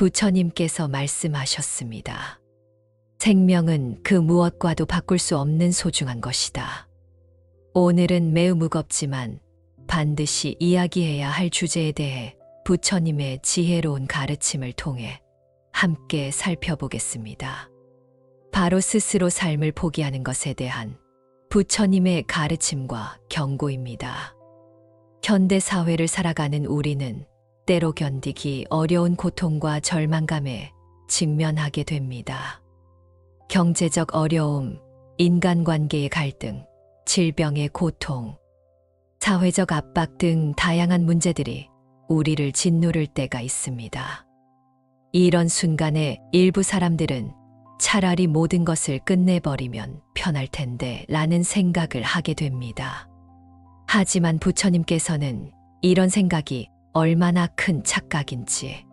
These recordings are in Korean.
부처님께서 말씀하셨습니다. 생명은 그 무엇과도 바꿀 수 없는 소중한 것이다. 오늘은 매우 무겁지만 반드시 이야기해야 할 주제에 대해 부처님의 지혜로운 가르침을 통해 함께 살펴보겠습니다. 바로 스스로 삶을 포기하는 것에 대한 부처님의 가르침과 경고입니다. 현대 사회를 살아가는 우리는 때로 견디기 어려운 고통과 절망감에 직면하게 됩니다. 경제적 어려움, 인간관계의 갈등, 질병의 고통, 사회적 압박 등 다양한 문제들이 우리를 짓누를 때가 있습니다. 이런 순간에 일부 사람들은 차라리 모든 것을 끝내버리면 편할 텐데 라는 생각을 하게 됩니다. 하지만 부처님께서는 이런 생각이 얼마나 큰 착각인지,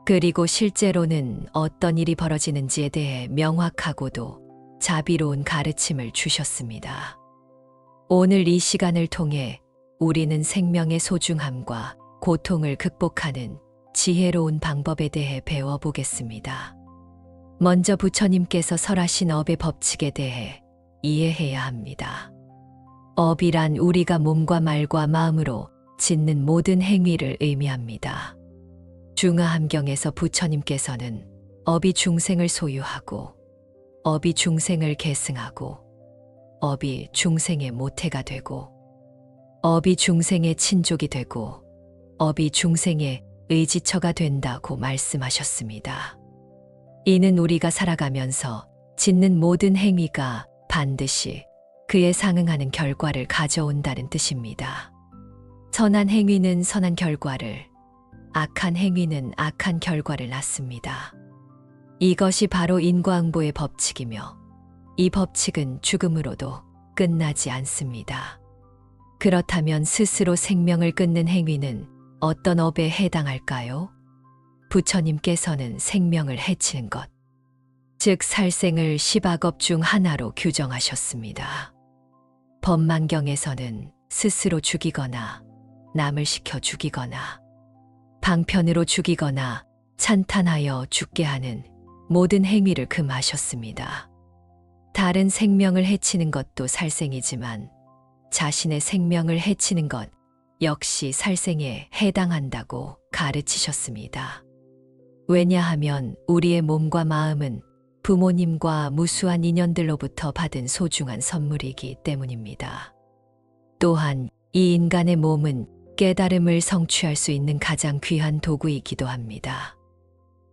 그리고 실제로는 어떤 일이 벌어지는지에 대해 명확하고도 자비로운 가르침을 주셨습니다. 오늘 이 시간을 통해 우리는 생명의 소중함과 고통을 극복하는 지혜로운 방법에 대해 배워보겠습니다. 먼저 부처님께서 설하신 업의 법칙에 대해 이해해야 합니다. 업이란 우리가 몸과 말과 마음으로 짓는 모든 행위를 의미합니다. 중화함경에서 부처님께서는 업이 중생을 소유하고, 업이 중생을 계승하고, 업이 중생의 모태가 되고, 업이 중생의 친족이 되고, 업이 중생의 의지처가 된다고 말씀하셨습니다. 이는 우리가 살아가면서 짓는 모든 행위가 반드시 그에 상응하는 결과를 가져온다는 뜻입니다. 선한 행위는 선한 결과를, 악한 행위는 악한 결과를 낳습니다. 이것이 바로 인과응보의 법칙이며, 이 법칙은 죽음으로도 끝나지 않습니다. 그렇다면 스스로 생명을 끊는 행위는 어떤 업에 해당할까요? 부처님께서는 생명을 해치는 것, 즉 살생을 10악업 중 하나로 규정하셨습니다. 법만경에서는 스스로 죽이거나 남을 시켜 죽이거나 방편으로 죽이거나 찬탄하여 죽게 하는 모든 행위를 금하셨습니다. 다른 생명을 해치는 것도 살생이지만 자신의 생명을 해치는 것 역시 살생에 해당한다고 가르치셨습니다. 왜냐하면 우리의 몸과 마음은 부모님과 무수한 인연들로부터 받은 소중한 선물이기 때문입니다. 또한 이 인간의 몸은 깨달음을 성취할 수 있는 가장 귀한 도구이기도 합니다.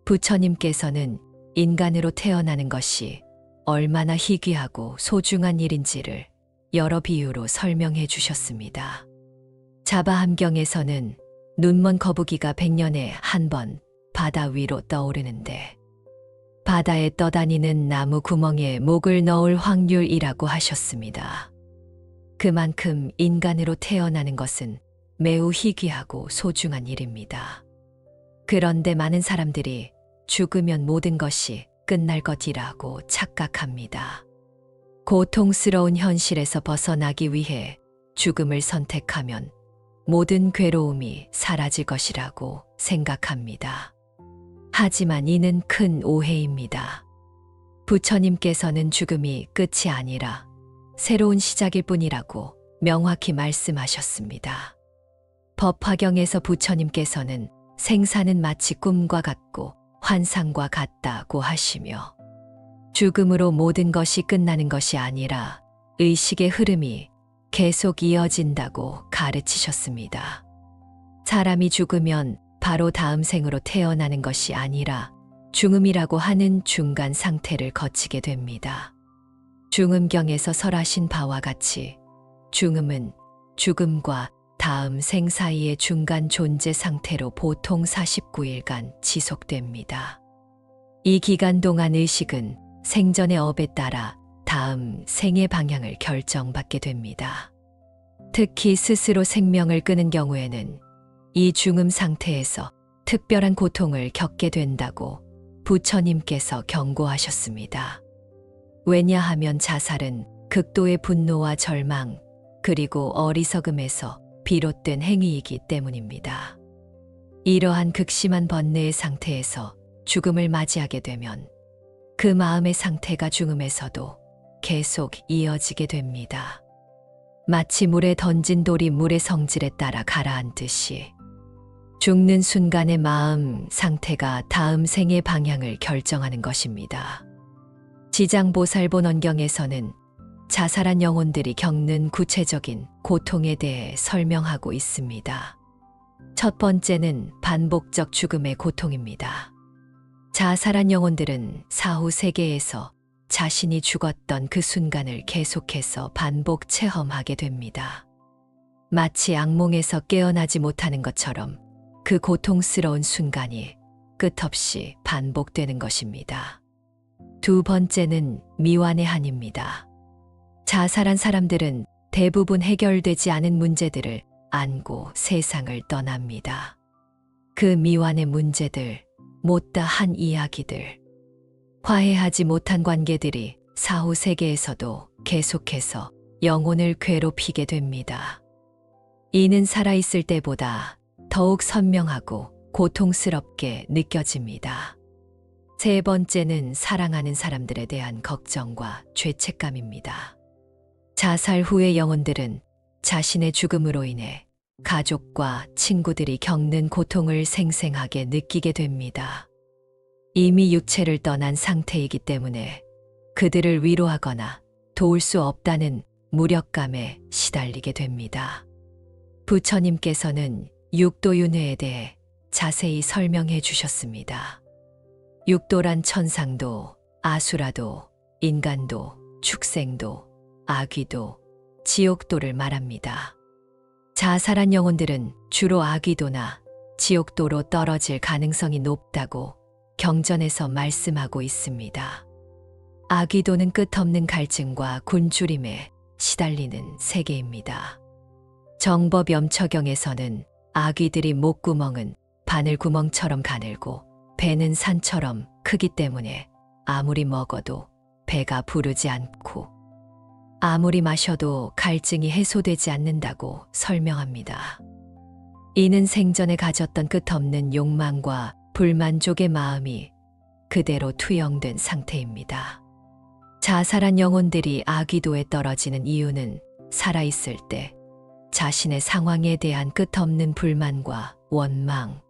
부처님께서는 인간으로 태어나는 것이 얼마나 희귀하고 소중한 일인지를 여러 비유로 설명해 주셨습니다. 자바함경에서는 눈먼 거북이가 100년에 한 번 바다 위로 떠오르는데 바다에 떠다니는 나무 구멍에 목을 넣을 확률이라고 하셨습니다. 그만큼 인간으로 태어나는 것은 매우 희귀하고 소중한 일입니다. 그런데 많은 사람들이 죽으면 모든 것이 끝날 것이라고 착각합니다. 고통스러운 현실에서 벗어나기 위해 죽음을 선택하면 모든 괴로움이 사라질 것이라고 생각합니다. 하지만 이는 큰 오해입니다. 부처님께서는 죽음이 끝이 아니라 새로운 시작일 뿐이라고 명확히 말씀하셨습니다. 법화경에서 부처님께서는 생사는 마치 꿈과 같고 환상과 같다고 하시며, 죽음으로 모든 것이 끝나는 것이 아니라 의식의 흐름이 계속 이어진다고 가르치셨습니다. 사람이 죽으면 바로 다음 생으로 태어나는 것이 아니라 중음이라고 하는 중간 상태를 거치게 됩니다. 중음경에서 설하신 바와 같이 중음은 죽음과 다음 생 사이의 중간 존재 상태로 보통 49일간 지속됩니다. 이 기간 동안 의식은 생전의 업에 따라 다음 생의 방향을 결정받게 됩니다. 특히 스스로 생명을 끊은 경우에는 이 중음 상태에서 특별한 고통을 겪게 된다고 부처님께서 경고하셨습니다. 왜냐하면 자살은 극도의 분노와 절망, 그리고 어리석음에서 비롯된 행위이기 때문입니다. 이러한 극심한 번뇌의 상태에서 죽음을 맞이하게 되면 그 마음의 상태가 죽음에서도 계속 이어지게 됩니다. 마치 물에 던진 돌이 물의 성질에 따라 가라앉듯이 죽는 순간의 마음 상태가 다음 생의 방향을 결정하는 것입니다. 지장보살본원경에서는 자살한 영혼들이 겪는 구체적인 고통에 대해 설명하고 있습니다. 첫 번째는 반복적 죽음의 고통입니다. 자살한 영혼들은 사후 세계에서 자신이 죽었던 그 순간을 계속해서 반복 체험하게 됩니다. 마치 악몽에서 깨어나지 못하는 것처럼 그 고통스러운 순간이 끝없이 반복되는 것입니다. 두 번째는 미완의 한입니다. 자살한 사람들은 대부분 해결되지 않은 문제들을 안고 세상을 떠납니다. 그 미완의 문제들, 못다 한 이야기들, 화해하지 못한 관계들이 사후 세계에서도 계속해서 영혼을 괴롭히게 됩니다. 이는 살아있을 때보다 더욱 선명하고 고통스럽게 느껴집니다. 세 번째는 사랑하는 사람들에 대한 걱정과 죄책감입니다. 자살 후의 영혼들은 자신의 죽음으로 인해 가족과 친구들이 겪는 고통을 생생하게 느끼게 됩니다. 이미 육체를 떠난 상태이기 때문에 그들을 위로하거나 도울 수 없다는 무력감에 시달리게 됩니다. 부처님께서는 육도윤회에 대해 자세히 설명해 주셨습니다. 육도란 천상도, 아수라도, 인간도, 축생도, 아귀도, 지옥도를 말합니다. 자살한 영혼들은 주로 아귀도나 지옥도로 떨어질 가능성이 높다고 경전에서 말씀하고 있습니다. 아귀도는 끝없는 갈증과 굶주림에 시달리는 세계입니다. 정법염처경에서는 아귀들이 목구멍은 바늘구멍처럼 가늘고 배는 산처럼 크기 때문에 아무리 먹어도 배가 부르지 않고 아무리 마셔도 갈증이 해소되지 않는다고 설명합니다. 이는 생전에 가졌던 끝없는 욕망과 불만족의 마음이 그대로 투영된 상태입니다. 자살한 영혼들이 아귀도에 떨어지는 이유는 살아있을 때 자신의 상황에 대한 끝없는 불만과 원망,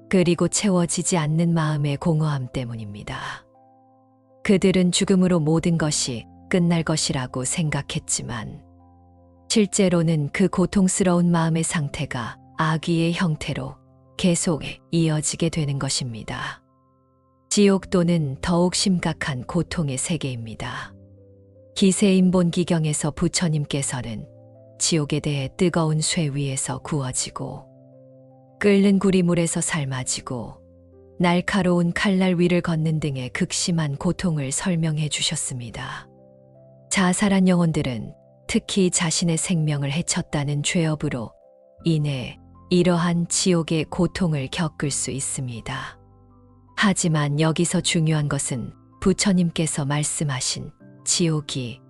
그리고 채워지지 않는 마음의 공허함 때문입니다. 그들은 죽음으로 모든 것이 끝날 것이라고 생각했지만 실제로는 그 고통스러운 마음의 상태가 아귀의 형태로 계속 이어지게 되는 것입니다. 지옥도는 더욱 심각한 고통의 세계입니다. 기세인본기경에서 부처님께서는 지옥에 대해 뜨거운 쇠 위에서 구워지고 끓는 구리물에서 삶아지고 날카로운 칼날 위를 걷는 등의 극심한 고통을 설명해 주셨습니다. 자살한 영혼들은 특히 자신의 생명을 해쳤다는 죄업으로 인해 이러한 지옥의 고통을 겪을 수 있습니다. 하지만 여기서 중요한 것은 부처님께서 말씀하신 지옥이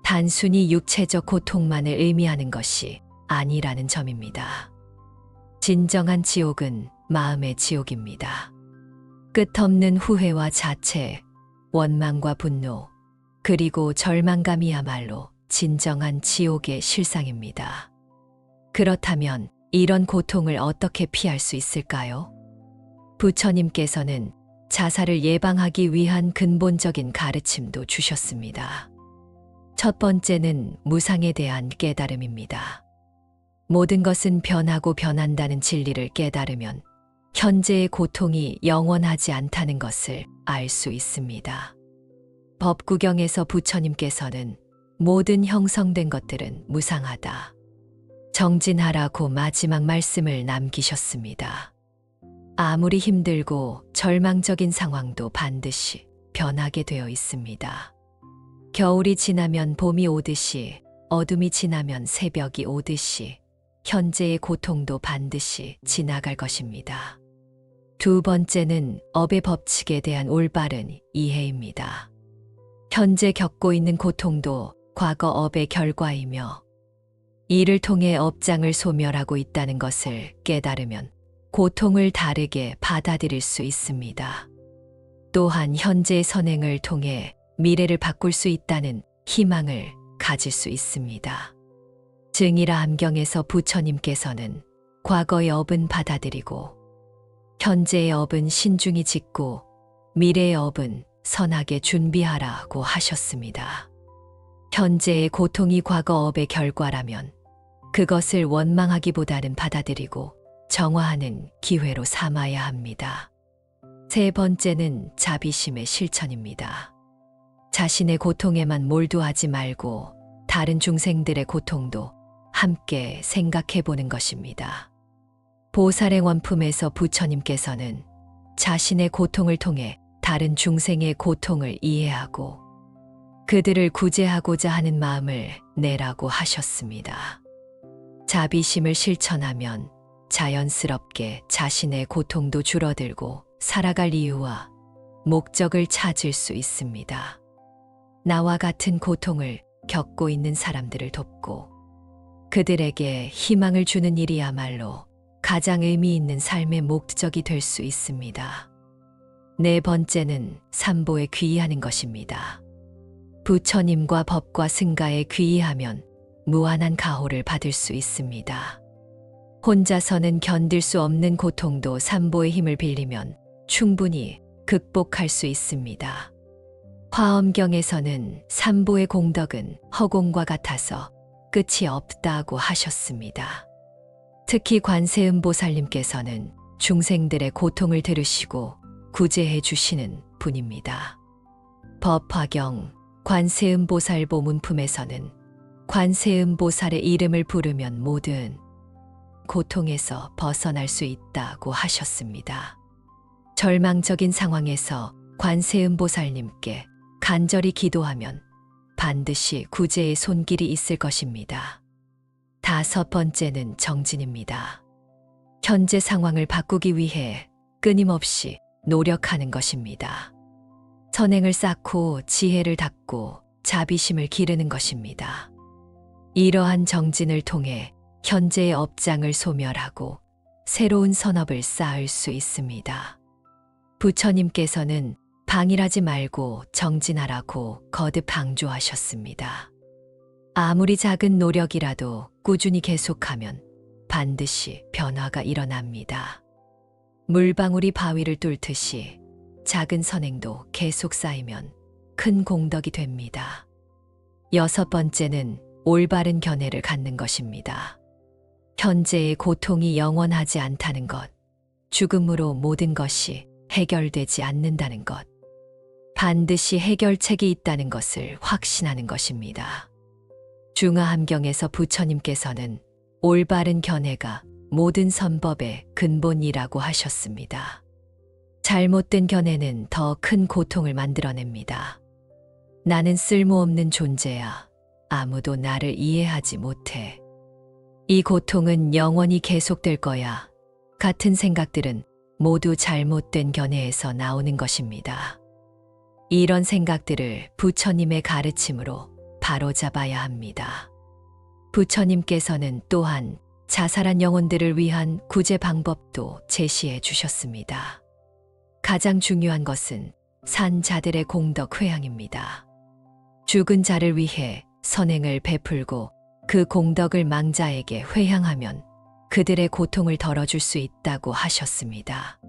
단순히 육체적 고통만을 의미하는 것이 아니라는 점입니다. 진정한 지옥은 마음의 지옥입니다. 끝없는 후회와 자책, 원망과 분노, 그리고 절망감이야말로 진정한 지옥의 실상입니다. 그렇다면 이런 고통을 어떻게 피할 수 있을까요? 부처님께서는 자살을 예방하기 위한 근본적인 가르침도 주셨습니다. 첫 번째는 무상에 대한 깨달음입니다. 모든 것은 변하고 변한다는 진리를 깨달으면 현재의 고통이 영원하지 않다는 것을 알 수 있습니다. 법구경에서 부처님께서는 모든 형성된 것들은 무상하다, 정진하라고 마지막 말씀을 남기셨습니다. 아무리 힘들고 절망적인 상황도 반드시 변하게 되어 있습니다. 겨울이 지나면 봄이 오듯이, 어둠이 지나면 새벽이 오듯이 현재의 고통도 반드시 지나갈 것입니다. 두 번째는 업의 법칙에 대한 올바른 이해입니다. 현재 겪고 있는 고통도 과거 업의 결과이며 이를 통해 업장을 소멸하고 있다는 것을 깨달으면 고통을 다르게 받아들일 수 있습니다. 또한 현재의 선행을 통해 미래를 바꿀 수 있다는 희망을 가질 수 있습니다. 증이라 함경에서 부처님께서는 과거의 업은 받아들이고 현재의 업은 신중히 짓고 미래의 업은 선하게 준비하라고 하셨습니다. 현재의 고통이 과거 업의 결과라면 그것을 원망하기보다는 받아들이고 정화하는 기회로 삼아야 합니다. 세 번째는 자비심의 실천입니다. 자신의 고통에만 몰두하지 말고 다른 중생들의 고통도 함께 생각해 보는 것입니다. 보살의 원품에서 부처님께서는 자신의 고통을 통해 다른 중생의 고통을 이해하고 그들을 구제하고자 하는 마음을 내라고 하셨습니다. 자비심을 실천하면 자연스럽게 자신의 고통도 줄어들고 살아갈 이유와 목적을 찾을 수 있습니다. 나와 같은 고통을 겪고 있는 사람들을 돕고 그들에게 희망을 주는 일이야말로 가장 의미 있는 삶의 목적이 될 수 있습니다. 네 번째는 삼보에 귀의하는 것입니다. 부처님과 법과 승가에 귀의하면 무한한 가호를 받을 수 있습니다. 혼자서는 견딜 수 없는 고통도 삼보의 힘을 빌리면 충분히 극복할 수 있습니다. 화엄경에서는 삼보의 공덕은 허공과 같아서 끝이 없다고 하셨습니다. 특히 관세음보살님께서는 중생들의 고통을 들으시고 구제해 주시는 분입니다. 법화경 관세음보살보 문품에서는 관세음보살의 이름을 부르면 모든 고통에서 벗어날 수 있다고 하셨습니다. 절망적인 상황에서 관세음보살님께 간절히 기도하면 반드시 구제의 손길이 있을 것입니다. 다섯 번째는 정진입니다. 현재 상황을 바꾸기 위해 끊임없이 노력하는 것입니다. 선행을 쌓고 지혜를 닦고 자비심을 기르는 것입니다. 이러한 정진을 통해 현재의 업장을 소멸하고 새로운 선업을 쌓을 수 있습니다. 부처님께서는 방일하지 말고 정진하라고 거듭 강조하셨습니다. 아무리 작은 노력이라도 꾸준히 계속하면 반드시 변화가 일어납니다. 물방울이 바위를 뚫듯이 작은 선행도 계속 쌓이면 큰 공덕이 됩니다. 여섯 번째는 올바른 견해를 갖는 것입니다. 현재의 고통이 영원하지 않다는 것, 죽음으로 모든 것이 해결되지 않는다는 것, 반드시 해결책이 있다는 것을 확신하는 것입니다. 중화함경에서 부처님께서는 올바른 견해가 모든 선법의 근본이라고 하셨습니다. 잘못된 견해는 더 큰 고통을 만들어냅니다. 나는 쓸모없는 존재야. 아무도 나를 이해하지 못해. 이 고통은 영원히 계속될 거야. 같은 생각들은 모두 잘못된 견해에서 나오는 것입니다. 이런 생각들을 부처님의 가르침으로 바로잡아야 합니다. 부처님께서는 또한 자살한 영혼들을 위한 구제 방법도 제시해 주셨습니다. 가장 중요한 것은 산 자들의 공덕 회향입니다. 죽은 자를 위해 선행을 베풀고 그 공덕을 망자에게 회향하면 그들의 고통을 덜어줄 수 있다고 하셨습니다.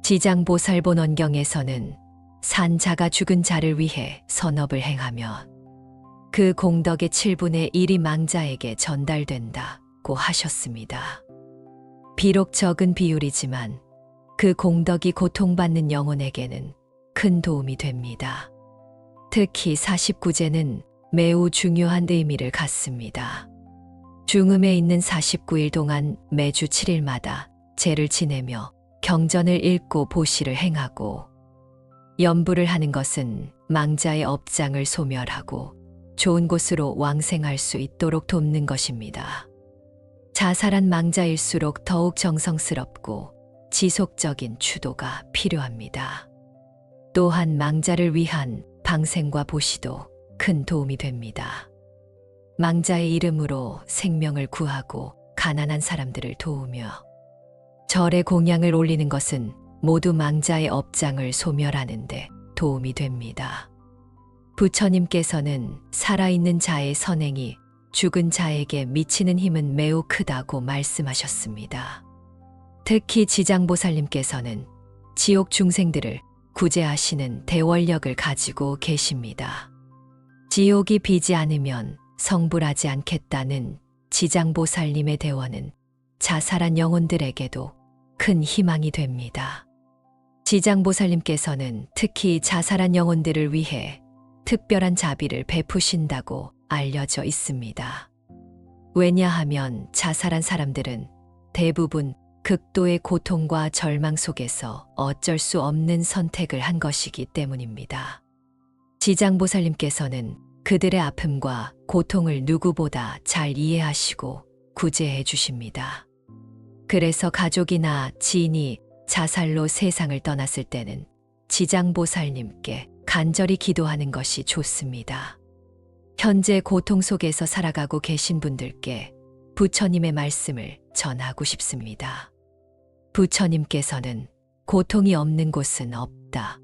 지장보살본원경에서는 산 자가 죽은 자를 위해 선업을 행하면 그 공덕의 7분의 1이 망자에게 전달된다고 하셨습니다. 비록 적은 비율이지만 그 공덕이 고통받는 영혼에게는 큰 도움이 됩니다. 특히 49제는 매우 중요한 의미를 갖습니다. 중음에 있는 49일 동안 매주 7일마다 제를 지내며 경전을 읽고 보시를 행하고 염불을 하는 것은 망자의 업장을 소멸하고 좋은 곳으로 왕생할 수 있도록 돕는 것입니다. 자살한 망자일수록 더욱 정성스럽고 지속적인 추도가 필요합니다. 또한 망자를 위한 방생과 보시도 큰 도움이 됩니다. 망자의 이름으로 생명을 구하고 가난한 사람들을 도우며 절에 공양을 올리는 것은 모두 망자의 업장을 소멸하는 데 도움이 됩니다. 부처님께서는 살아있는 자의 선행이 죽은 자에게 미치는 힘은 매우 크다고 말씀하셨습니다. 특히 지장보살님께서는 지옥 중생들을 구제하시는 대원력을 가지고 계십니다. 지옥이 비지 않으면 성불하지 않겠다는 지장보살님의 대원은 자살한 영혼들에게도 큰 희망이 됩니다. 지장보살님께서는 특히 자살한 영혼들을 위해 특별한 자비를 베푸신다고 알려져 있습니다. 왜냐하면 자살한 사람들은 대부분 극도의 고통과 절망 속에서 어쩔 수 없는 선택을 한 것이기 때문입니다. 지장보살님께서는 그들의 아픔과 고통을 누구보다 잘 이해하시고 구제해 주십니다. 그래서 가족이나 지인이 자살로 세상을 떠났을 때는 지장보살님께 간절히 기도하는 것이 좋습니다. 현재 고통 속에서 살아가고 계신 분들께 부처님의 말씀을 전하고 싶습니다. 부처님께서는 고통이 없는 곳은 없다.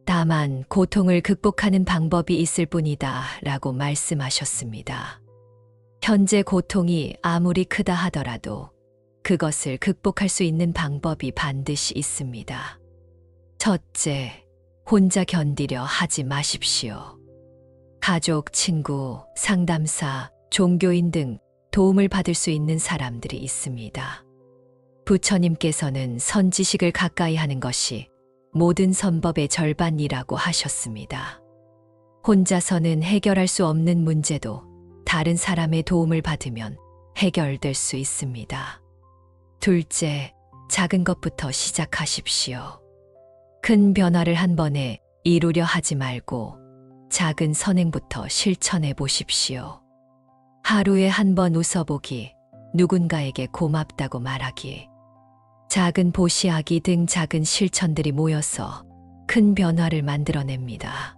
다만 고통을 극복하는 방법이 있을 뿐이다 라고 말씀하셨습니다. 현재 고통이 아무리 크다 하더라도 그것을 극복할 수 있는 방법이 반드시 있습니다. 첫째, 혼자 견디려 하지 마십시오. 가족, 친구, 상담사, 종교인 등 도움을 받을 수 있는 사람들이 있습니다. 부처님께서는 선지식을 가까이 하는 것이 모든 선법의 절반이라고 하셨습니다. 혼자서는 해결할 수 없는 문제도 다른 사람의 도움을 받으면 해결될 수 있습니다. 둘째, 작은 것부터 시작하십시오. 큰 변화를 한 번에 이루려 하지 말고 작은 선행부터 실천해 보십시오. 하루에 한 번 웃어보기, 누군가에게 고맙다고 말하기, 작은 보시하기 등 작은 실천들이 모여서 큰 변화를 만들어냅니다.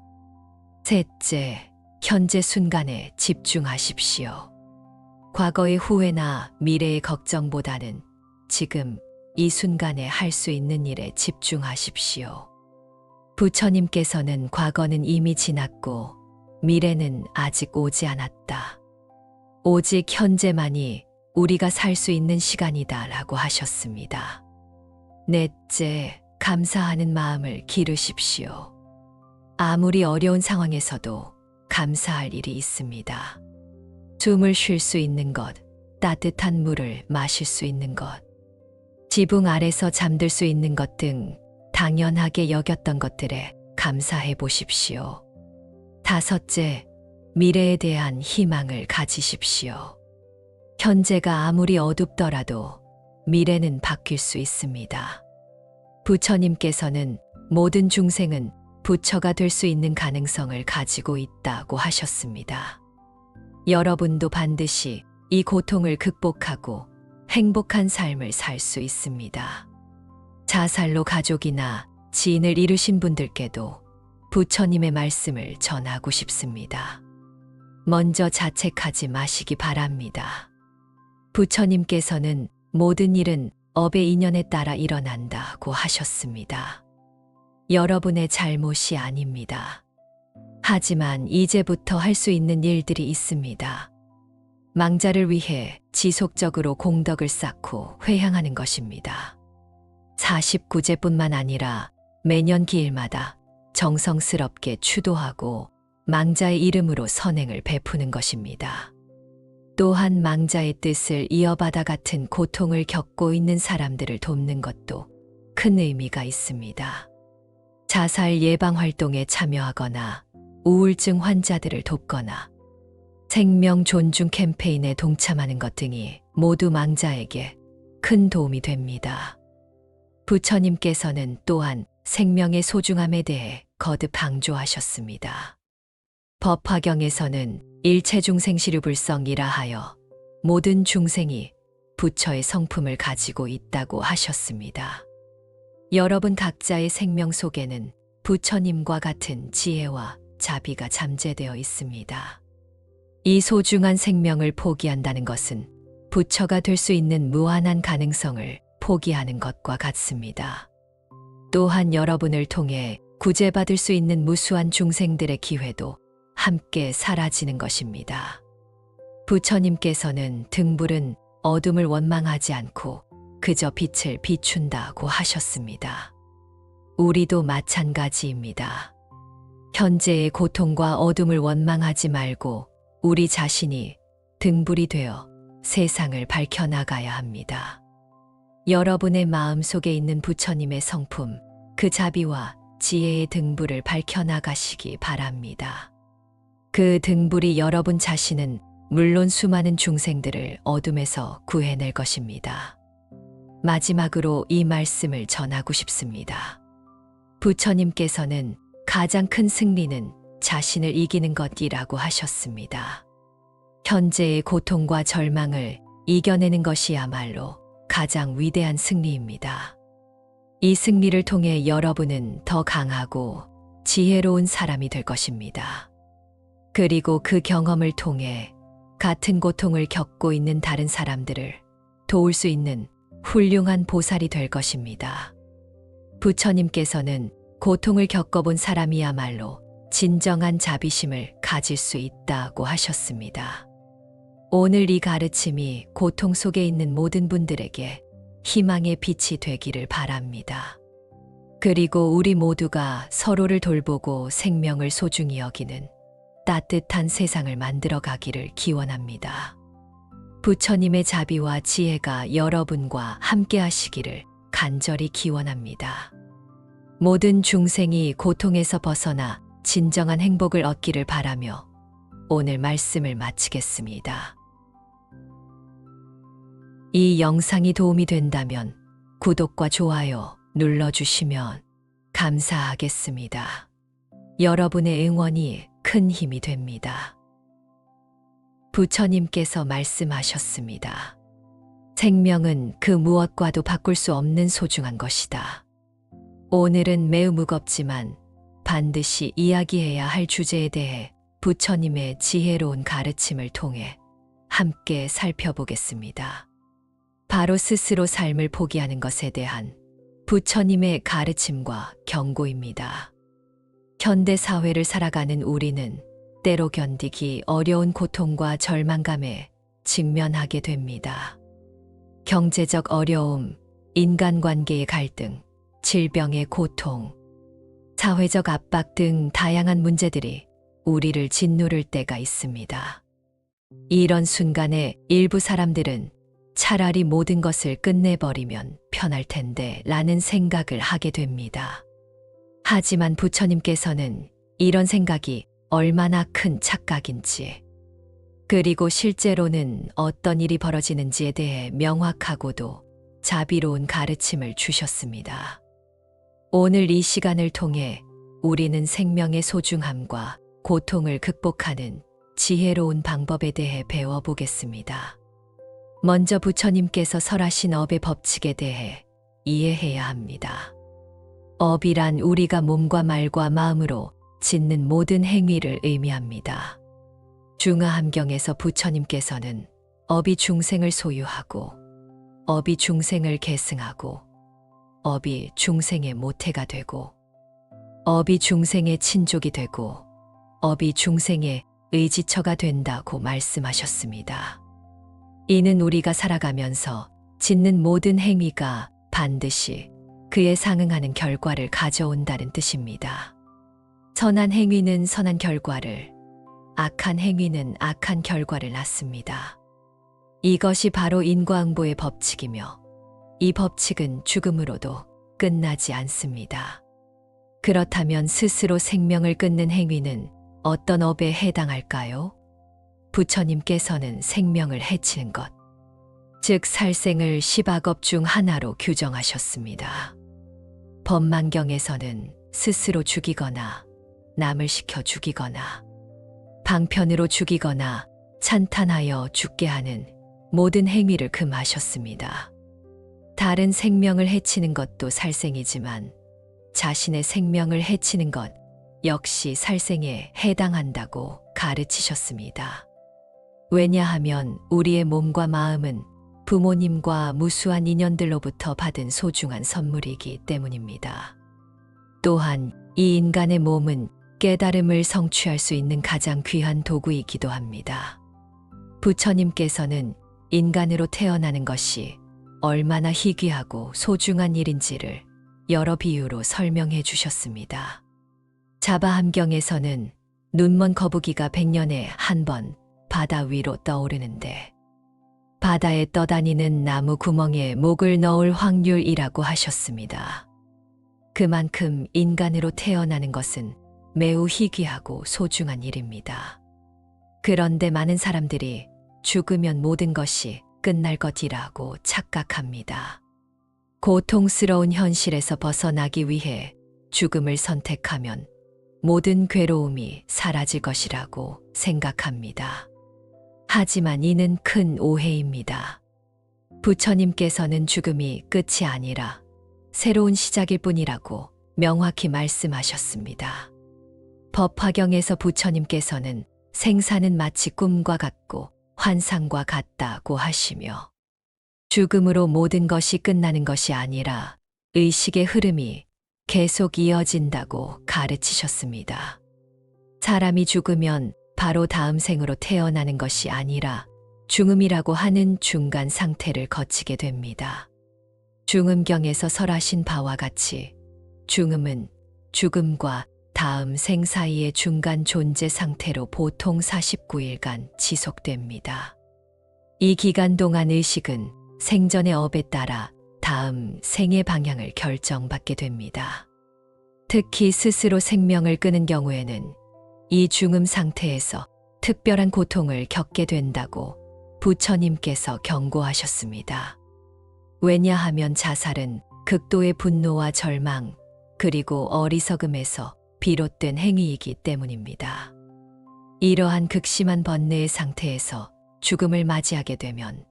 셋째, 현재 순간에 집중하십시오. 과거의 후회나 미래의 걱정보다는 지금 이 순간에 할 수 있는 일에 집중하십시오. 부처님께서는 과거는 이미 지났고 미래는 아직 오지 않았다. 오직 현재만이 우리가 살 수 있는 시간이다 라고 하셨습니다. 넷째, 감사하는 마음을 기르십시오. 아무리 어려운 상황에서도 감사할 일이 있습니다. 숨을 쉴 수 있는 것, 따뜻한 물을 마실 수 있는 것, 지붕 아래서 잠들 수 있는 것 등 당연하게 여겼던 것들에 감사해 보십시오. 다섯째, 미래에 대한 희망을 가지십시오. 현재가 아무리 어둡더라도 미래는 바뀔 수 있습니다. 부처님께서는 모든 중생은 부처가 될 수 있는 가능성을 가지고 있다고 하셨습니다. 여러분도 반드시 이 고통을 극복하고 행복한 삶을 살 수 있습니다. 자살로 가족이나 지인을 잃으신 분들께도 부처님의 말씀을 전하고 싶습니다. 먼저 자책하지 마시기 바랍니다. 부처님께서는 모든 일은 업의 인연에 따라 일어난다고 하셨습니다. 여러분의 잘못이 아닙니다. 하지만 이제부터 할 수 있는 일들이 있습니다. 망자를 위해 지속적으로 공덕을 쌓고 회향하는 것입니다. 49제뿐만 아니라 매년 기일마다 정성스럽게 추도하고 망자의 이름으로 선행을 베푸는 것입니다. 또한 망자의 뜻을 이어받아 같은 고통을 겪고 있는 사람들을 돕는 것도 큰 의미가 있습니다. 자살 예방 활동에 참여하거나 우울증 환자들을 돕거나 생명 존중 캠페인에 동참하는 것 등이 모두 망자에게 큰 도움이 됩니다. 부처님께서는 또한 생명의 소중함에 대해 거듭 강조하셨습니다. 법화경에서는 일체 중생시류불성이라 하여 모든 중생이 부처의 성품을 가지고 있다고 하셨습니다. 여러분 각자의 생명 속에는 부처님과 같은 지혜와 자비가 잠재되어 있습니다. 이 소중한 생명을 포기한다는 것은 부처가 될 수 있는 무한한 가능성을 포기하는 것과 같습니다. 또한 여러분을 통해 구제받을 수 있는 무수한 중생들의 기회도 함께 사라지는 것입니다. 부처님께서는 등불은 어둠을 원망하지 않고 그저 빛을 비춘다고 하셨습니다. 우리도 마찬가지입니다. 현재의 고통과 어둠을 원망하지 말고 우리 자신이 등불이 되어 세상을 밝혀나가야 합니다. 여러분의 마음 속에 있는 부처님의 성품, 그 자비와 지혜의 등불을 밝혀나가시기 바랍니다. 그 등불이 여러분 자신은 물론 수많은 중생들을 어둠에서 구해낼 것입니다. 마지막으로 이 말씀을 전하고 싶습니다. 부처님께서는 가장 큰 승리는 자신을 이기는 것이라고 하셨습니다. 현재의 고통과 절망을 이겨내는 것이야말로 가장 위대한 승리입니다. 이 승리를 통해 여러분은 더 강하고 지혜로운 사람이 될 것입니다. 그리고 그 경험을 통해 같은 고통을 겪고 있는 다른 사람들을 도울 수 있는 훌륭한 보살이 될 것입니다. 부처님께서는 고통을 겪어본 사람이야말로 진정한 자비심을 가질 수 있다고 하셨습니다. 오늘 이 가르침이 고통 속에 있는 모든 분들에게 희망의 빛이 되기를 바랍니다. 그리고 우리 모두가 서로를 돌보고 생명을 소중히 여기는 따뜻한 세상을 만들어 가기를 기원합니다. 부처님의 자비와 지혜가 여러분과 함께 하시기를 간절히 기원합니다. 모든 중생이 고통에서 벗어나 진정한 행복을 얻기를 바라며 오늘 말씀을 마치겠습니다. 이 영상이 도움이 된다면 구독과 좋아요 눌러주시면 감사하겠습니다. 여러분의 응원이 큰 힘이 됩니다. 부처님께서 말씀하셨습니다. 생명은 그 무엇과도 바꿀 수 없는 소중한 것이다. 오늘은 매우 무겁지만 반드시 이야기해야 할 주제에 대해 부처님의 지혜로운 가르침을 통해 함께 살펴보겠습니다. 바로 스스로 삶을 포기하는 것에 대한 부처님의 가르침과 경고입니다. 현대 사회를 살아가는 우리는 때로 견디기 어려운 고통과 절망감에 직면하게 됩니다. 경제적 어려움, 인간관계의 갈등, 질병의 고통, 사회적 압박 등 다양한 문제들이 우리를 짓누를 때가 있습니다. 이런 순간에 일부 사람들은 차라리 모든 것을 끝내버리면 편할 텐데 라는 생각을 하게 됩니다. 하지만 부처님께서는 이런 생각이 얼마나 큰 착각인지, 그리고 실제로는 어떤 일이 벌어지는지에 대해 명확하고도 자비로운 가르침을 주셨습니다. 오늘 이 시간을 통해 우리는 생명의 소중함과 고통을 극복하는 지혜로운 방법에 대해 배워보겠습니다. 먼저 부처님께서 설하신 업의 법칙에 대해 이해해야 합니다. 업이란 우리가 몸과 말과 마음으로 짓는 모든 행위를 의미합니다. 중화함경에서 부처님께서는 업이 중생을 소유하고, 업이 중생을 계승하고, 업이 중생의 모태가 되고, 업이 중생의 친족이 되고, 업이 중생의 의지처가 된다고 말씀하셨습니다. 이는 우리가 살아가면서 짓는 모든 행위가 반드시 그에 상응하는 결과를 가져온다는 뜻입니다. 선한 행위는 선한 결과를, 악한 행위는 악한 결과를 낳습니다. 이것이 바로 인과응보의 법칙이며 이 법칙은 죽음으로도 끝나지 않습니다. 그렇다면 스스로 생명을 끊는 행위는 어떤 업에 해당할까요? 부처님께서는 생명을 해치는 것, 즉 살생을 시박업 중 하나로 규정하셨습니다. 법만경에서는 스스로 죽이거나 남을 시켜 죽이거나 방편으로 죽이거나 찬탄하여 죽게 하는 모든 행위를 금하셨습니다. 다른 생명을 해치는 것도 살생이지만 자신의 생명을 해치는 것 역시 살생에 해당한다고 가르치셨습니다. 왜냐하면 우리의 몸과 마음은 부모님과 무수한 인연들로부터 받은 소중한 선물이기 때문입니다. 또한 이 인간의 몸은 깨달음을 성취할 수 있는 가장 귀한 도구이기도 합니다. 부처님께서는 인간으로 태어나는 것이 얼마나 희귀하고 소중한 일인지를 여러 비유로 설명해 주셨습니다. 자바함경에서는 눈먼 거북이가 100년에 한 번 바다 위로 떠오르는데 바다에 떠다니는 나무 구멍에 목을 넣을 확률이라고 하셨습니다. 그만큼 인간으로 태어나는 것은 매우 희귀하고 소중한 일입니다. 그런데 많은 사람들이 죽으면 모든 것이 끝날 것이라고 착각합니다. 고통스러운 현실에서 벗어나기 위해 죽음을 선택하면 모든 괴로움이 사라질 것이라고 생각합니다. 하지만 이는 큰 오해입니다. 부처님께서는 죽음이 끝이 아니라 새로운 시작일 뿐이라고 명확히 말씀하셨습니다. 법화경에서 부처님께서는 생사는 마치 꿈과 같고 환상과 같다고 하시며 죽음으로 모든 것이 끝나는 것이 아니라 의식의 흐름이 계속 이어진다고 가르치셨습니다. 사람이 죽으면 바로 다음 생으로 태어나는 것이 아니라 중음이라고 하는 중간 상태를 거치게 됩니다. 중음경에서 설하신 바와 같이 중음은 죽음과 다음 생 사이의 중간 존재 상태로 보통 49일간 지속됩니다. 이 기간 동안 의식은 생전의 업에 따라 다음 생의 방향을 결정받게 됩니다. 특히 스스로 생명을 끊은 경우에는 이 중음 상태에서 특별한 고통을 겪게 된다고 부처님께서 경고하셨습니다. 왜냐하면 자살은 극도의 분노와 절망 그리고 어리석음에서 비롯된 행위이기 때문입니다. 이러한 극심한 번뇌의 상태에서 죽음을 맞이하게 되면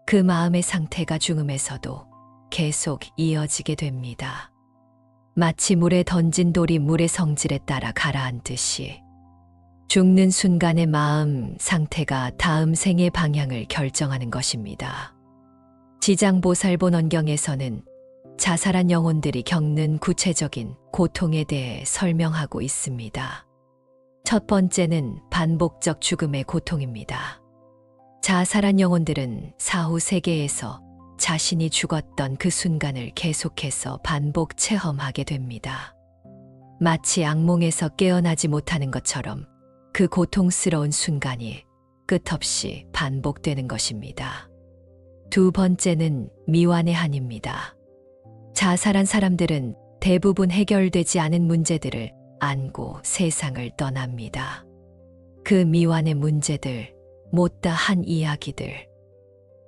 그 마음의 상태가 중음에서도 계속 이어지게 됩니다. 마치 물에 던진 돌이 물의 성질에 따라 가라앉듯이 죽는 순간의 마음 상태가 다음 생의 방향을 결정하는 것입니다. 지장보살본원경에서는 자살한 영혼들이 겪는 구체적인 고통에 대해 설명하고 있습니다. 첫 번째는 반복적 죽음의 고통입니다. 자살한 영혼들은 사후 세계에서 자신이 죽었던 그 순간을 계속해서 반복 체험하게 됩니다. 마치 악몽에서 깨어나지 못하는 것처럼 그 고통스러운 순간이 끝없이 반복되는 것입니다. 두 번째는 미완의 한입니다. 자살한 사람들은 대부분 해결되지 않은 문제들을 안고 세상을 떠납니다. 그 미완의 문제들, 못다 한 이야기들,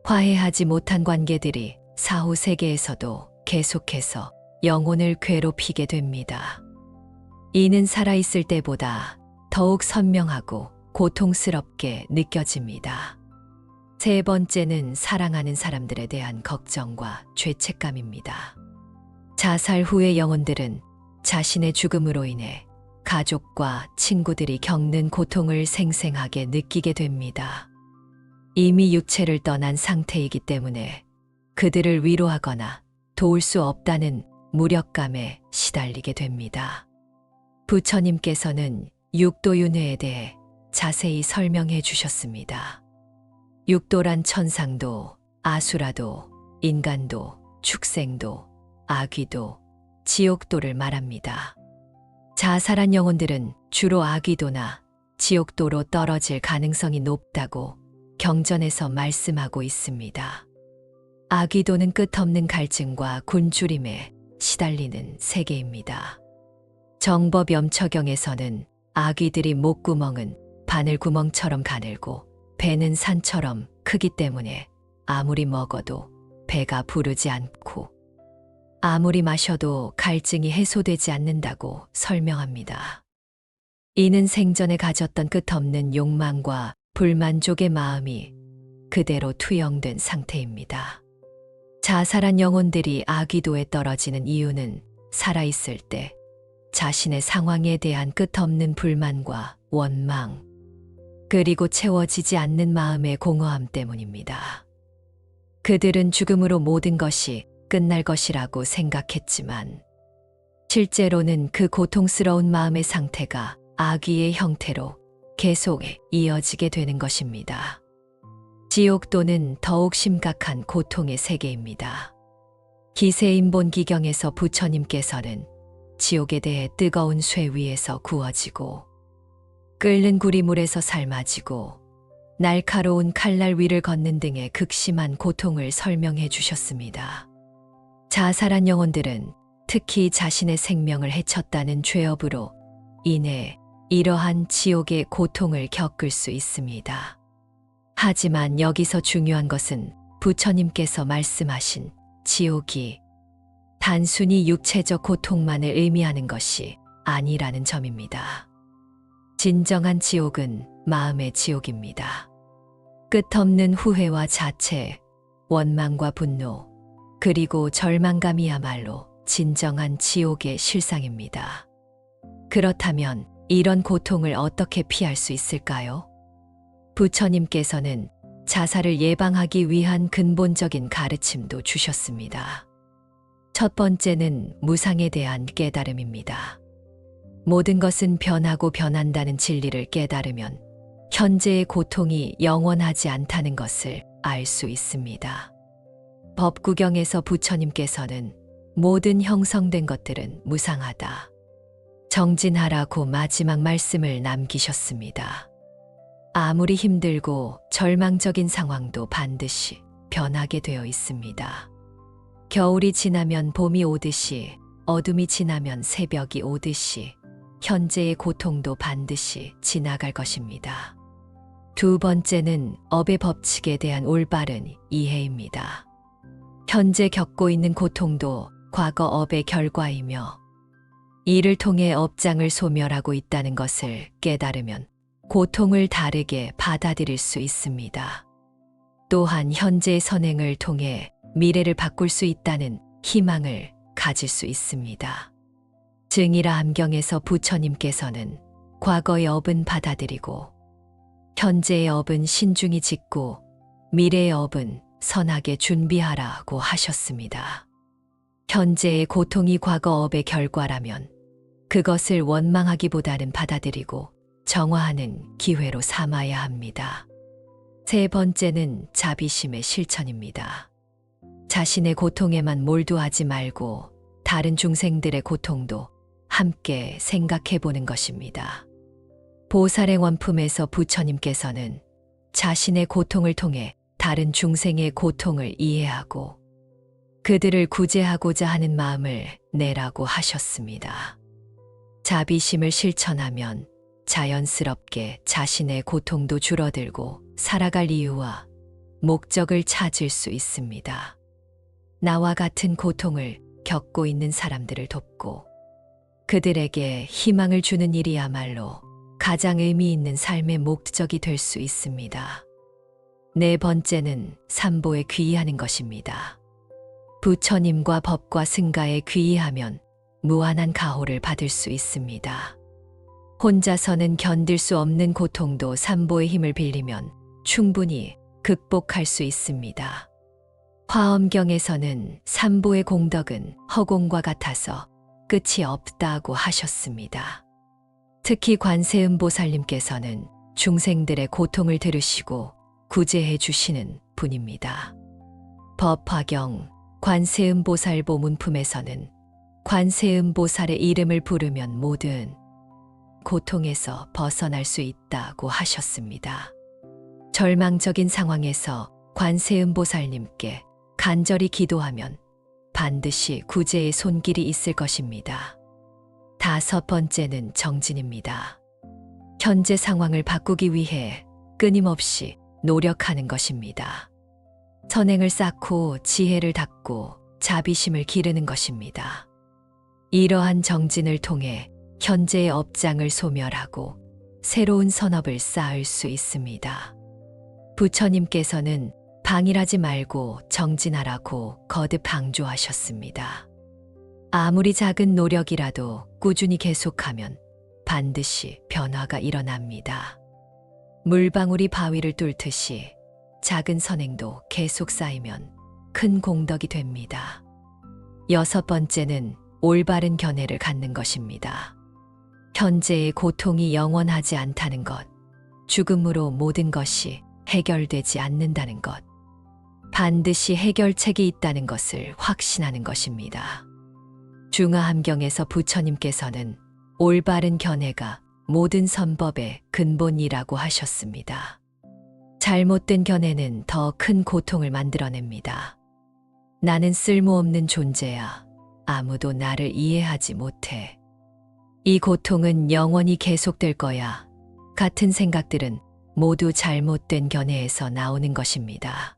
화해하지 못한 관계들이 사후 세계에서도 계속해서 영혼을 괴롭히게 됩니다. 이는 살아있을 때보다 더욱 선명하고 고통스럽게 느껴집니다. 세 번째는 사랑하는 사람들에 대한 걱정과 죄책감입니다. 자살 후의 영혼들은 자신의 죽음으로 인해 가족과 친구들이 겪는 고통을 생생하게 느끼게 됩니다. 이미 육체를 떠난 상태이기 때문에 그들을 위로하거나 도울 수 없다는 무력감에 시달리게 됩니다. 부처님께서는 육도윤회에 대해 자세히 설명해 주셨습니다. 육도란 천상도, 아수라도, 인간도, 축생도, 아귀도, 지옥도를 말합니다. 자살한 영혼들은 주로 아귀도나 지옥도로 떨어질 가능성이 높다고 경전에서 말씀하고 있습니다. 아귀도는 끝없는 갈증과 굶주림에 시달리는 세계입니다. 정법염처경에서는 아귀들이 목구멍은 바늘구멍처럼 가늘고 배는 산처럼 크기 때문에 아무리 먹어도 배가 부르지 않고 아무리 마셔도 갈증이 해소되지 않는다고 설명합니다. 이는 생전에 가졌던 끝없는 욕망과 불만족의 마음이 그대로 투영된 상태입니다. 자살한 영혼들이 아귀도에 떨어지는 이유는 살아있을 때 자신의 상황에 대한 끝없는 불만과 원망, 그리고 채워지지 않는 마음의 공허함 때문입니다. 그들은 죽음으로 모든 것이 끝날 것이라고 생각했지만 실제로는 그 고통스러운 마음의 상태가 악귀의 형태로 계속 이어지게 되는 것입니다. 지옥도는 더욱 심각한 고통의 세계입니다. 기세인본기경에서 부처님께서는 지옥에 대해 뜨거운 쇠 위에서 구워지고 끓는 구리물에서 삶아지고 날카로운 칼날 위를 걷는 등의 극심한 고통을 설명해 주셨습니다. 자살한 영혼들은 특히 자신의 생명을 해쳤다는 죄업으로 인해 이러한 지옥의 고통을 겪을 수 있습니다. 하지만 여기서 중요한 것은 부처님께서 말씀하신 지옥이 단순히 육체적 고통만을 의미하는 것이 아니라는 점입니다. 진정한 지옥은 마음의 지옥입니다. 끝없는 후회와 자책, 원망과 분노, 그리고 절망감이야말로 진정한 지옥의 실상입니다. 그렇다면 이런 고통을 어떻게 피할 수 있을까요? 부처님께서는 자살을 예방하기 위한 근본적인 가르침도 주셨습니다. 첫 번째는 무상에 대한 깨달음입니다. 모든 것은 변하고 변한다는 진리를 깨달으면 현재의 고통이 영원하지 않다는 것을 알 수 있습니다. 법구경에서 부처님께서는 모든 형성된 것들은 무상하다, 정진하라고 마지막 말씀을 남기셨습니다. 아무리 힘들고 절망적인 상황도 반드시 변하게 되어 있습니다. 겨울이 지나면 봄이 오듯이, 어둠이 지나면 새벽이 오듯이 현재의 고통도 반드시 지나갈 것입니다. 두 번째는 업의 법칙에 대한 올바른 이해입니다. 현재 겪고 있는 고통도 과거 업의 결과이며 이를 통해 업장을 소멸하고 있다는 것을 깨달으면 고통을 다르게 받아들일 수 있습니다. 또한 현재의 선행을 통해 미래를 바꿀 수 있다는 희망을 가질 수 있습니다. 증이라 함경에서 부처님께서는 과거의 업은 받아들이고 현재의 업은 신중히 짓고 미래의 업은 선하게 준비하라고 하셨습니다. 현재의 고통이 과거 업의 결과라면 그것을 원망하기보다는 받아들이고 정화하는 기회로 삼아야 합니다. 세 번째는 자비심의 실천입니다. 자신의 고통에만 몰두하지 말고 다른 중생들의 고통도 함께 생각해 보는 것입니다. 보살의 원품에서 부처님께서는 자신의 고통을 통해 다른 중생의 고통을 이해하고 그들을 구제하고자 하는 마음을 내라고 하셨습니다. 자비심을 실천하면 자연스럽게 자신의 고통도 줄어들고 살아갈 이유와 목적을 찾을 수 있습니다. 나와 같은 고통을 겪고 있는 사람들을 돕고 그들에게 희망을 주는 일이야말로 가장 의미 있는 삶의 목적이 될 수 있습니다. 네 번째는 삼보에 귀의하는 것입니다. 부처님과 법과 승가에 귀의하면 무한한 가호를 받을 수 있습니다. 혼자서는 견딜 수 없는 고통도 삼보의 힘을 빌리면 충분히 극복할 수 있습니다. 화엄경에서는 삼보의 공덕은 허공과 같아서 끝이 없다고 하셨습니다. 특히 관세음보살님께서는 중생들의 고통을 들으시고 구제해 주시는 분입니다. 법화경 관세음보살보 문품에서는 관세음보살의 이름을 부르면 모든 고통에서 벗어날 수 있다고 하셨습니다. 절망적인 상황에서 관세음보살님께 간절히 기도하면 반드시 구제의 손길이 있을 것입니다. 다섯 번째는 정진입니다. 현재 상황을 바꾸기 위해 끊임없이 노력하는 것입니다. 선행을 쌓고 지혜를 닦고 자비심을 기르는 것입니다. 이러한 정진을 통해 현재의 업장을 소멸하고 새로운 선업을 쌓을 수 있습니다. 부처님께서는 방일하지 말고 정진하라고 거듭 강조하셨습니다. 아무리 작은 노력이라도 꾸준히 계속하면 반드시 변화가 일어납니다. 물방울이 바위를 뚫듯이 작은 선행도 계속 쌓이면 큰 공덕이 됩니다. 여섯 번째는 올바른 견해를 갖는 것입니다. 현재의 고통이 영원하지 않다는 것, 죽음으로 모든 것이 해결되지 않는다는 것, 반드시 해결책이 있다는 것을 확신하는 것입니다. 중화함경에서 부처님께서는 올바른 견해가 모든 선법의 근본이라고 하셨습니다. 잘못된 견해는 더 큰 고통을 만들어냅니다. 나는 쓸모없는 존재야. 아무도 나를 이해하지 못해. 이 고통은 영원히 계속될 거야. 같은 생각들은 모두 잘못된 견해에서 나오는 것입니다.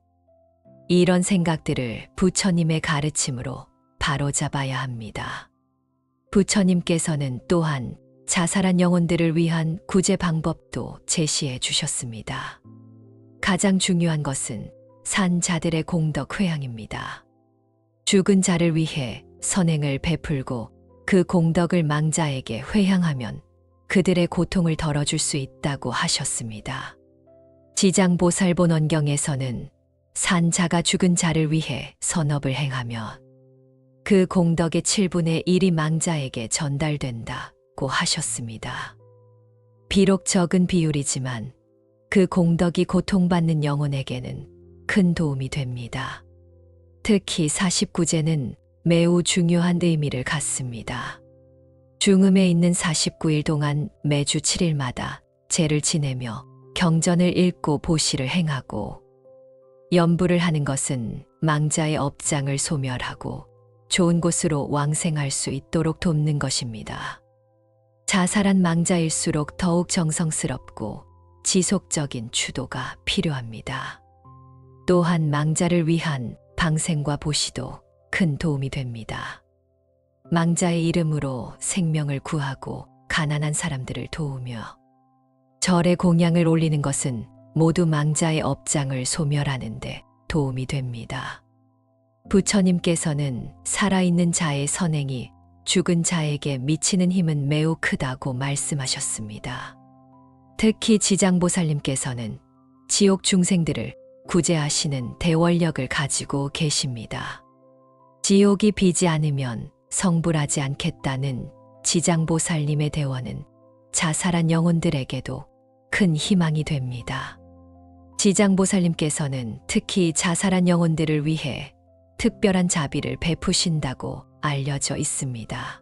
이런 생각들을 부처님의 가르침으로 바로잡아야 합니다. 부처님께서는 또한 자살한 영혼들을 위한 구제 방법도 제시해 주셨습니다. 가장 중요한 것은 산 자들의 공덕 회향입니다. 죽은 자를 위해 선행을 베풀고 그 공덕을 망자에게 회향하면 그들의 고통을 덜어줄 수 있다고 하셨습니다. 지장보살본원경에서는 산 자가 죽은 자를 위해 선업을 행하며 그 공덕의 7분의 1이 망자에게 전달된다고 하셨습니다. 비록 적은 비율이지만 그 공덕이 고통받는 영혼에게는 큰 도움이 됩니다. 특히 49제는 매우 중요한 의미를 갖습니다. 중음에 있는 49일 동안 매주 7일마다 제를 지내며 경전을 읽고 보시를 행하고 염불을 하는 것은 망자의 업장을 소멸하고 좋은 곳으로 왕생할 수 있도록 돕는 것입니다. 자살한 망자일수록 더욱 정성스럽고 지속적인 추도가 필요합니다. 또한 망자를 위한 방생과 보시도 큰 도움이 됩니다. 망자의 이름으로 생명을 구하고 가난한 사람들을 도우며 절에 공양을 올리는 것은 모두 망자의 업장을 소멸하는 데 도움이 됩니다. 부처님께서는 살아있는 자의 선행이 죽은 자에게 미치는 힘은 매우 크다고 말씀하셨습니다. 특히 지장보살님께서는 지옥 중생들을 구제하시는 대원력을 가지고 계십니다. 지옥이 비지 않으면 성불하지 않겠다는 지장보살님의 대원은 자살한 영혼들에게도 큰 희망이 됩니다. 지장보살님께서는 특히 자살한 영혼들을 위해 특별한 자비를 베푸신다고 알려져 있습니다.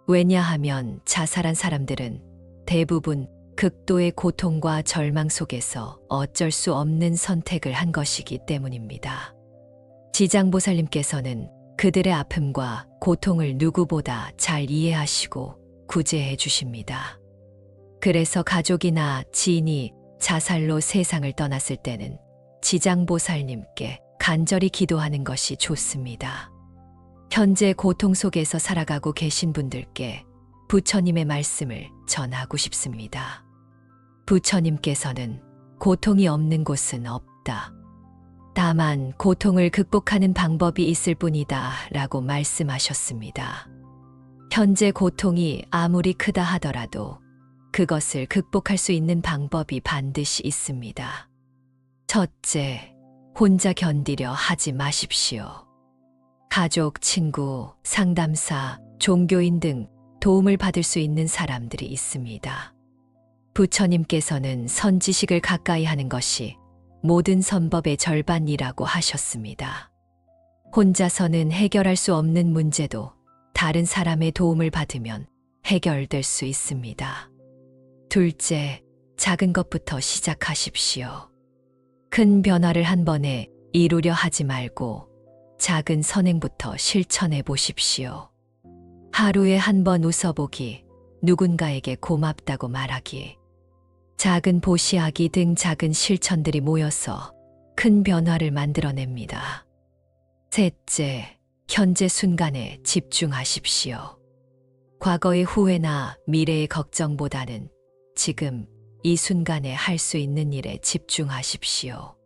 왜냐하면 자살한 사람들은 대부분 극도의 고통과 절망 속에서 어쩔 수 없는 선택을 한 것이기 때문입니다. 지장보살님께서는 그들의 아픔과 고통을 누구보다 잘 이해하시고 구제해 주십니다. 그래서 가족이나 지인이 자살로 세상을 떠났을 때는 지장보살님께 간절히 기도하는 것이 좋습니다. 현재 고통 속에서 살아가고 계신 분들께 부처님의 말씀을 전하고 싶습니다. 부처님께서는 고통이 없는 곳은 없다. 다만 고통을 극복하는 방법이 있을 뿐이다 라고 말씀하셨습니다. 현재 고통이 아무리 크다 하더라도 그것을 극복할 수 있는 방법이 반드시 있습니다. 첫째, 혼자 견디려 하지 마십시오. 가족, 친구, 상담사, 종교인 등 도움을 받을 수 있는 사람들이 있습니다. 부처님께서는 선지식을 가까이 하는 것이 모든 선법의 절반이라고 하셨습니다. 혼자서는 해결할 수 없는 문제도 다른 사람의 도움을 받으면 해결될 수 있습니다. 둘째, 작은 것부터 시작하십시오. 큰 변화를 한 번에 이루려 하지 말고 작은 선행부터 실천해 보십시오. 하루에 한 번 웃어보기, 누군가에게 고맙다고 말하기, 작은 보시하기 등 작은 실천들이 모여서 큰 변화를 만들어냅니다. 셋째, 현재 순간에 집중하십시오. 과거의 후회나 미래의 걱정보다는 지금 이 순간에 할 수 있는 일에 집중하십시오.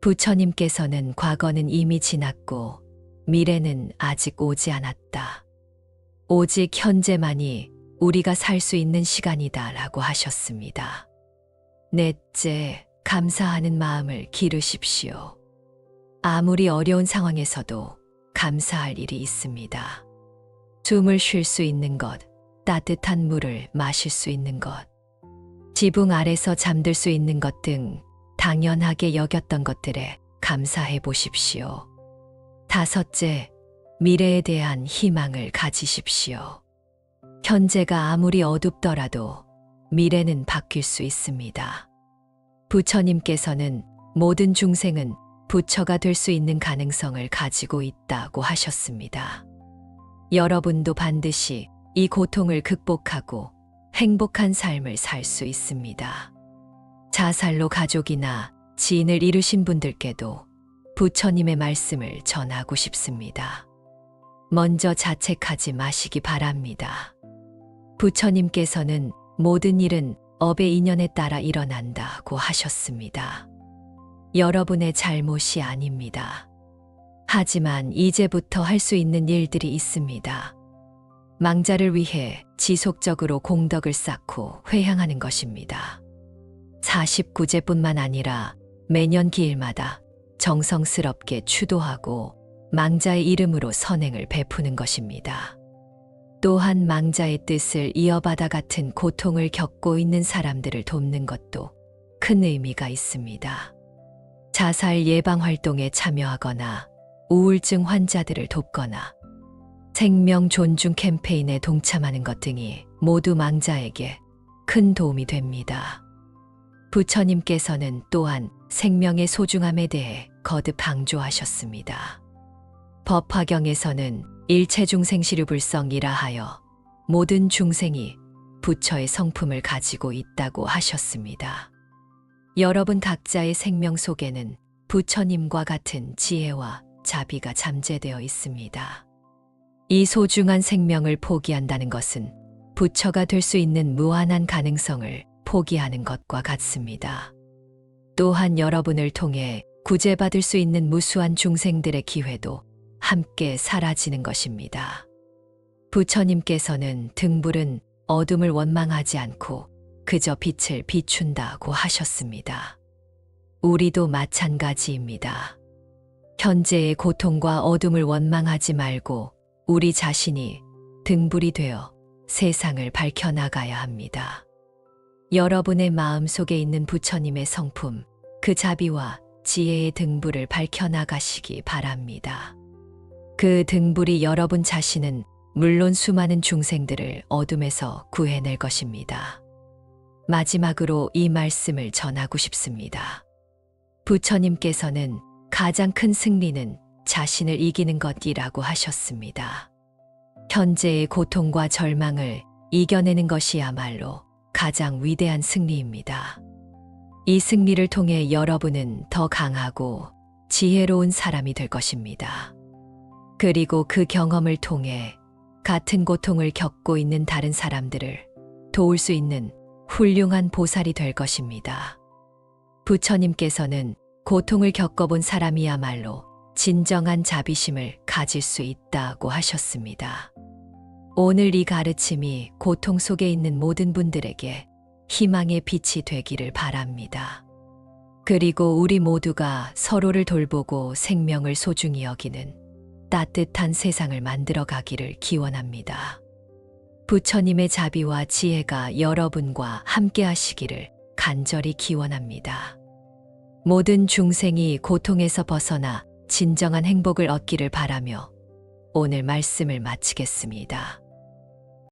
부처님께서는 과거는 이미 지났고 미래는 아직 오지 않았다. 오직 현재만이 우리가 살 수 있는 시간이다 라고 하셨습니다. 넷째, 감사하는 마음을 기르십시오. 아무리 어려운 상황에서도 감사할 일이 있습니다. 숨을 쉴 수 있는 것, 따뜻한 물을 마실 수 있는 것, 지붕 아래서 잠들 수 있는 것 등 당연하게 여겼던 것들에 감사해 보십시오. 다섯째, 미래에 대한 희망을 가지십시오. 현재가 아무리 어둡더라도 미래는 바뀔 수 있습니다. 부처님께서는 모든 중생은 부처가 될 수 있는 가능성을 가지고 있다고 하셨습니다. 여러분도 반드시 이 고통을 극복하고 행복한 삶을 살 수 있습니다. 자살로 가족이나 지인을 잃으신 분들께도 부처님의 말씀을 전하고 싶습니다. 먼저 자책하지 마시기 바랍니다. 부처님께서는 모든 일은 업의 인연에 따라 일어난다고 하셨습니다. 여러분의 잘못이 아닙니다. 하지만 이제부터 할 수 있는 일들이 있습니다. 망자를 위해 지속적으로 공덕을 쌓고 회향하는 것입니다. 49제뿐만 아니라 매년 기일마다 정성스럽게 추도하고 망자의 이름으로 선행을 베푸는 것입니다. 또한 망자의 뜻을 이어받아 같은 고통을 겪고 있는 사람들을 돕는 것도 큰 의미가 있습니다. 자살 예방 활동에 참여하거나 우울증 환자들을 돕거나 생명 존중 캠페인에 동참하는 것 등이 모두 망자에게 큰 도움이 됩니다. 부처님께서는 또한 생명의 소중함에 대해 거듭 강조하셨습니다. 법화경에서는 일체 중생시류불성이라 하여 모든 중생이 부처의 성품을 가지고 있다고 하셨습니다. 여러분 각자의 생명 속에는 부처님과 같은 지혜와 자비가 잠재되어 있습니다. 이 소중한 생명을 포기한다는 것은 부처가 될 수 있는 무한한 가능성을 포기하는 것과 같습니다. 또한 여러분을 통해 구제받을 수 있는 무수한 중생들의 기회도 함께 사라지는 것입니다. 부처님께서는 등불은 어둠을 원망하지 않고 그저 빛을 비춘다고 하셨습니다. 우리도 마찬가지입니다. 현재의 고통과 어둠을 원망하지 말고 우리 자신이 등불이 되어 세상을 밝혀나가야 합니다. 여러분의 마음속에 있는 부처님의 성품, 그 자비와 지혜의 등불을 밝혀나가시기 바랍니다. 그 등불이 여러분 자신은 물론 수많은 중생들을 어둠에서 구해낼 것입니다. 마지막으로 이 말씀을 전하고 싶습니다. 부처님께서는 가장 큰 승리는 자신을 이기는 것이라고 하셨습니다. 현재의 고통과 절망을 이겨내는 것이야말로 가장 위대한 승리입니다. 이 승리를 통해 여러분은 더 강하고 지혜로운 사람이 될 것입니다. 그리고 그 경험을 통해 같은 고통을 겪고 있는 다른 사람들을 도울 수 있는 훌륭한 보살이 될 것입니다. 부처님께서는 고통을 겪어본 사람이야말로 진정한 자비심을 가질 수 있다고 하셨습니다. 오늘 이 가르침이 고통 속에 있는 모든 분들에게 희망의 빛이 되기를 바랍니다. 그리고 우리 모두가 서로를 돌보고 생명을 소중히 여기는 따뜻한 세상을 만들어 가기를 기원합니다. 부처님의 자비와 지혜가 여러분과 함께 하시기를 간절히 기원합니다. 모든 중생이 고통에서 벗어나 진정한 행복을 얻기를 바라며 오늘 말씀을 마치겠습니다.